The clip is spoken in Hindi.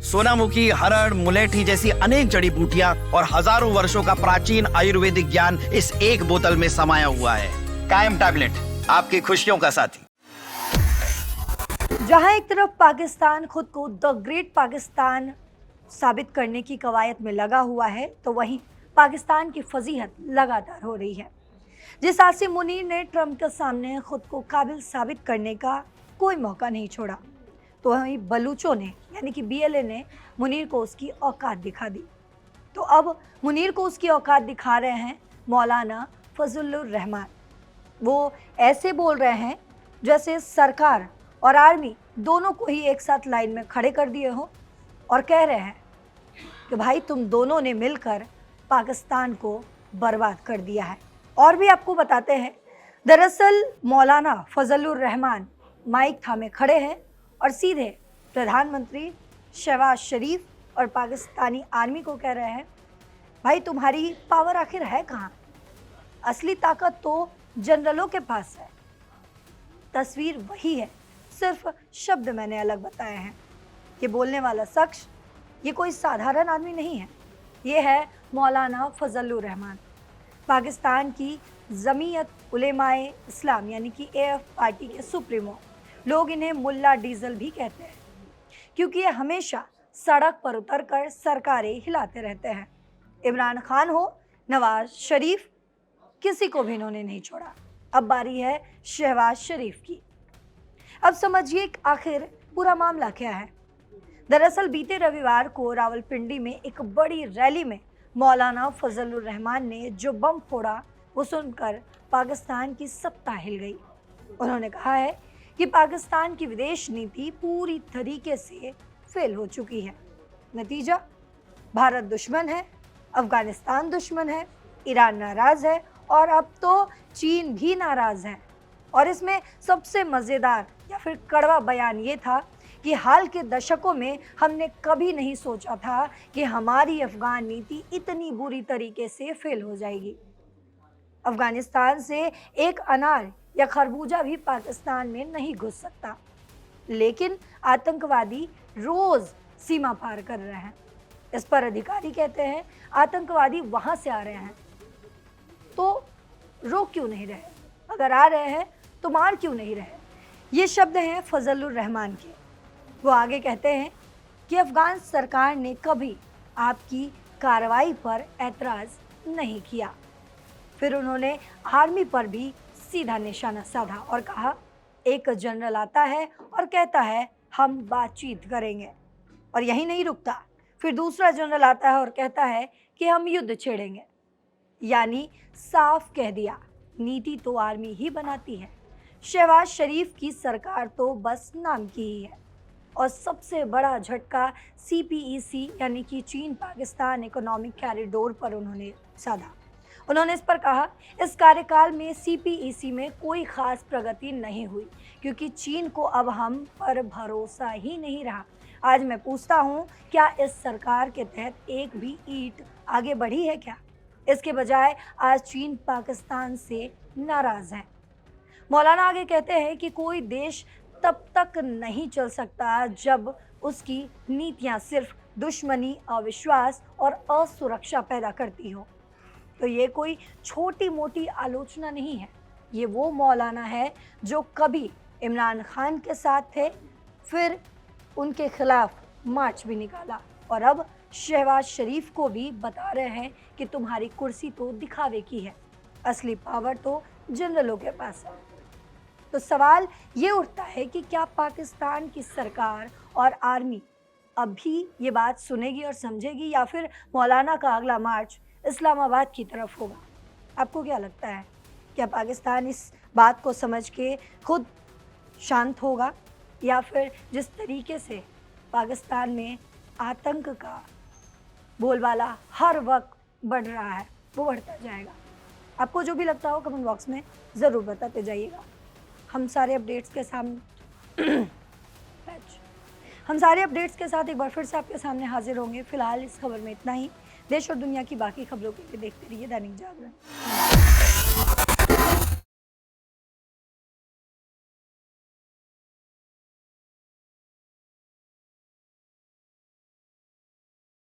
सोनामुखी, हरड़, मुलेठी जैसी अनेक जड़ी बूटियां और हजारों वर्षों का प्राचीन आयुर्वेदिक ज्ञान इस एक बोतल में समाया हुआ है। कायम टैबलेट, आपकी खुशियों का साथी। जहां एक तरफ पाकिस्तान खुद को द ग्रेट पाकिस्तान साबित करने की कवायद में लगा हुआ है, तो वहीं पाकिस्तान की फजीहत लगातार हो रही है। जिस आसिम मुनीर ने ट्रंप के सामने खुद को काबिल साबित करने का कोई मौका नहीं छोड़ा, तो वहीं बलूचों ने यानी कि BLA ने मुनीर को उसकी औकात दिखा दी। तो अब मुनीर को उसकी औकात दिखा रहे हैं मौलाना फजलुर रहमान। वो ऐसे बोल रहे हैं जैसे सरकार और आर्मी दोनों को ही एक साथ लाइन में खड़े कर दिए हो और कह रहे हैं कि भाई तुम दोनों ने मिलकर पाकिस्तान को बर्बाद कर दिया है। और भी आपको बताते हैं, दरअसल मौलाना फजलुर रहमान माइक थामे खड़े हैं और सीधे प्रधानमंत्री शहबाज शरीफ और पाकिस्तानी आर्मी को कह रहे हैं, भाई तुम्हारी पावर आखिर है कहाँ? असली ताकत तो जनरलों के पास है। तस्वीर वही है, सिर्फ शब्द मैंने अलग बताए हैं। ये बोलने वाला शख्स ये कोई साधारण आदमी नहीं है, ये है मौलाना फजलुर रहमान, पाकिस्तान की जमीयत उलेमाए इस्लाम यानी कि AF पार्टी के सुप्रीमो। लोग इन्हें मुल्ला डीजल भी कहते हैं क्योंकि ये हमेशा सड़क पर उतरकर सरकारें हिलाते रहते हैं। इमरान खान हो, नवाज शरीफ, किसी को भी इन्होंने नहीं छोड़ा। अब बारी है शहबाज शरीफ की। अब समझिए कि आखिर पूरा मामला क्या है। दरअसल बीते रविवार को रावलपिंडी में एक बड़ी रैली में मौलाना फजलुर रहमान ने जो बम फोड़ा, वो सुनकर पाकिस्तान की सत्ता हिल गई। उन्होंने कहा है कि पाकिस्तान की विदेश नीति पूरी तरीके से फेल हो चुकी है। नतीजा, भारत दुश्मन है, अफगानिस्तान दुश्मन है, ईरान नाराज है और अब तो चीन भी नाराज है। और इसमें सबसे मज़ेदार या फिर कड़वा बयान ये था कि हाल के दशकों में हमने कभी नहीं सोचा था कि हमारी अफगान नीति इतनी बुरी तरीके से फेल हो जाएगी। अफगानिस्तान से एक अनार या खरबूजा भी पाकिस्तान में नहीं घुस सकता, लेकिन आतंकवादी रोज सीमा पार कर रहे हैं। इस पर अधिकारी कहते हैं आतंकवादी वहां से आ रहे हैं तो रोक क्यों नहीं रहे, अगर आ रहे हैं तो मार क्यों नहीं रहे। ये शब्द हैं फजलुर रहमान के। वो आगे कहते हैं कि अफगान सरकार ने कभी आपकी कार्रवाई पर ऐतराज़ नहीं किया। फिर उन्होंने आर्मी पर भी सीधा निशाना साधा और कहा, एक जनरल आता है और कहता है हम बातचीत करेंगे और यही नहीं रुकता, फिर दूसरा जनरल आता है और कहता है कि हम युद्ध छेड़ेंगे। यानी साफ कह दिया, नीति तो आर्मी ही बनाती है। शहबाज शरीफ की सरकार तो बस नाम की ही है। और सबसे बड़ा झटका CPEC यानी कि चीन पाकिस्तान इकोनॉमिक कॉरिडोर पर उन्होंने साधा। उन्होंने इस पर कहा, इस कार्यकाल में CPEC में कोई खास प्रगति नहीं हुई क्योंकि चीन को अब हम पर भरोसा ही नहीं रहा। आज मैं पूछता हूँ, क्या इस सरकार के तहत एक भी ईंट आगे बढ़ी है क्या? इसके बजाय आज चीन पाकिस्तान से नाराज है। मौलाना आगे कहते हैं कि कोई देश तब तक नहीं चल सकता जब उसकी नीतियां सिर्फ दुश्मनी, अविश्वास और असुरक्षा पैदा करती हो। तो ये कोई छोटी मोटी आलोचना नहीं है, ये वो मौलाना है जो कभी इमरान खान के साथ थे, फिर उनके खिलाफ मार्च भी निकाला और अब शहबाज शरीफ को भी बता रहे हैं कि तुम्हारी कुर्सी तो दिखावे की है, असली पावर तो जनरलों के पास है। तो सवाल ये उठता है कि क्या पाकिस्तान की सरकार और आर्मी अब भी ये बात सुनेगी और समझेगी या फिर मौलाना का अगला मार्च इस्लामाबाद की तरफ होगा? आपको क्या लगता है, क्या पाकिस्तान इस बात को समझ के खुद शांत होगा या फिर जिस तरीके से पाकिस्तान में आतंक का बोलबाला हर वक्त बढ़ रहा है वो बढ़ता जाएगा? आपको जो भी लगता हो कमेंट बॉक्स में ज़रूर बताते जाइएगा। हम सारे अपडेट्स के साथ एक बार फिर से आपके सामने हाजिर होंगे। फिलहाल इस खबर में इतना ही। देश और दुनिया की बाकी खबरों के लिए देखते रहिए दैनिक जागरण।